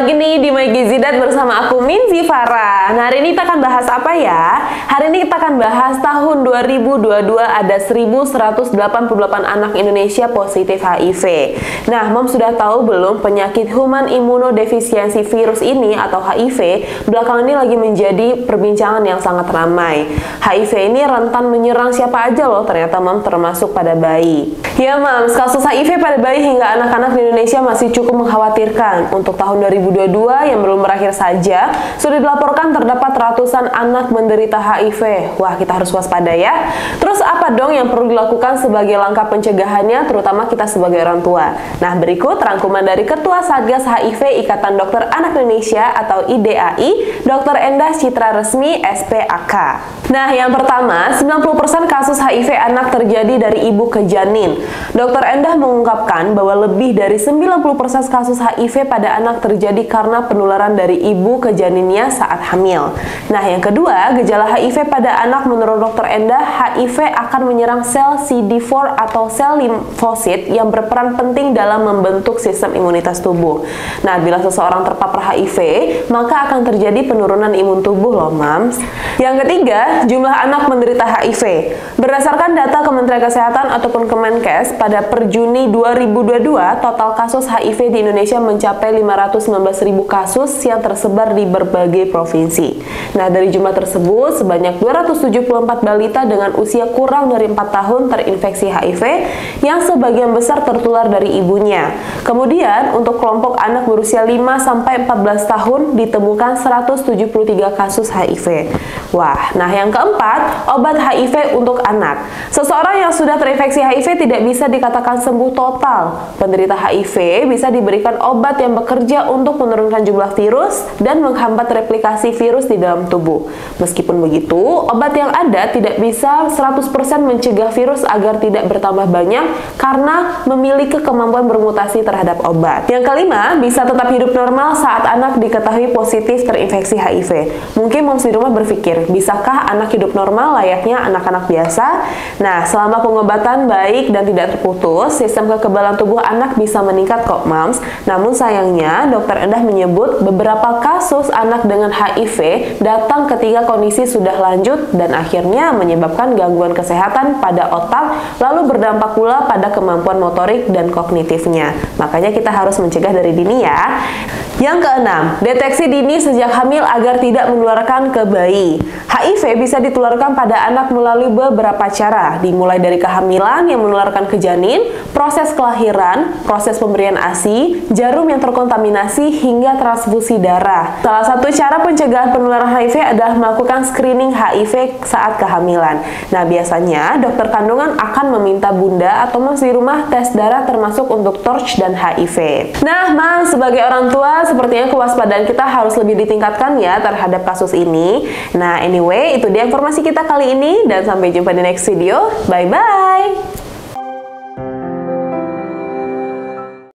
lagi nih di My Gizi Dat bersama aku Minzy Farah. Nah, hari ini kita akan bahas apa ya? Hari ini kita akan bahas tahun 2022 ada 1188 anak Indonesia positif HIV. Nah, Mom sudah tahu belum penyakit Human Immunodeficiency Virus ini atau HIV belakangan ini lagi menjadi perbincangan yang sangat ramai. HIV ini rentan menyerang siapa aja loh, ternyata Mom, termasuk pada bayi. Ya Mom, kasus HIV pada bayi hingga anak-anak di Indonesia masih cukup mengkhawatirkan. Untuk tahun 2022 yang belum berakhir saja, sudah dilaporkan terdapat ratusan anak menderita HIV. Wah, kita harus waspada ya. Terus apa dong yang perlu dilakukan sebagai langkah pencegahannya, terutama kita sebagai orang tua? Nah, berikut rangkuman dari Ketua Satgas HIV Ikatan Dokter Anak Indonesia atau IDAI, Dr. Endah Citra Resmi, SPAK. Nah, yang pertama, 90% kasus HIV anak terjadi dari ibu ke janin. Dr. Endah mengungkapkan bahwa lebih dari 90% kasus HIV pada anak terjadi karena penularan dari ibu ke janinnya saat hamil. Nah, yang kedua, gejala HIV pada anak menurut Dr. Endah, HIV akan menyerang sel CD4 atau sel limfosit yang berperan penting dalam membentuk sistem imunitas tubuh. Nah, bila seseorang terpapar HIV, maka akan terjadi penurunan imun tubuh loh, Mams. Yang ketiga, jumlah anak menderita HIV. Berdasarkan data Kementerian Kesehatan ataupun Kemenkes, pada per Juni 2022, total kasus HIV di Indonesia mencapai 519.000 kasus yang tersebar di berbagai provinsi. Nah, dari jumlah tersebut, sebanyak 274 balita dengan usia kurang dari 4 tahun terinfeksi HIV, yang sebagian besar tertular dari ibunya. Kemudian, untuk kelompok anak berusia 5-14 tahun, ditemukan 173 kasus HIV. Wah, nah yang keempat, obat HIV untuk anak. Seseorang yang sudah terinfeksi HIV tidak bisa dikatakan sembuh total. Penderita HIV bisa diberikan obat yang bekerja untuk menurunkan jumlah virus dan menghambat replikasi virus di dalam tubuh. Meskipun begitu, obat yang ada tidak bisa 100% mencegah virus agar tidak bertambah banyak karena memiliki kemampuan bermutasi terhadap obat. Yang kelima, bisa tetap hidup normal saat anak diketahui positif terinfeksi HIV. Mungkin moms di rumah berpikir, bisakah anak hidup normal layaknya anak-anak biasa? Nah, selama pengobatan baik dan tidak terputus, sistem kekebalan tubuh anak bisa meningkat kok, Moms. Namun sayangnya, Dr. Endah menyebut beberapa kasus anak dengan HIV datang ketika kondisi sudah lanjut dan akhirnya menyebabkan gangguan kesehatan pada otak, lalu berdampak pula pada kemampuan motorik dan kognitifnya. Makanya kita harus mencegah dari dini ya. Yang keenam, deteksi dini sejak hamil agar tidak menularkan ke bayi. HIV bisa ditularkan pada anak melalui beberapa cara, dimulai dari kehamilan yang menularkan ke janin, proses kelahiran, proses pemberian ASI, jarum yang terkontaminasi, hingga transfusi darah. Salah satu cara pencegahan penularan HIV adalah melakukan screening HIV saat kehamilan. Nah, biasanya dokter kandungan akan meminta bunda atau moms di rumah tes darah termasuk untuk TORCH dan HIV. Nah, Mam, sebagai orang tua, sepertinya kewaspadaan kita harus lebih ditingkatkan ya terhadap kasus ini. Nah, anyway, itu dia informasi kita kali ini dan sampai jumpa di next video. Bye-bye!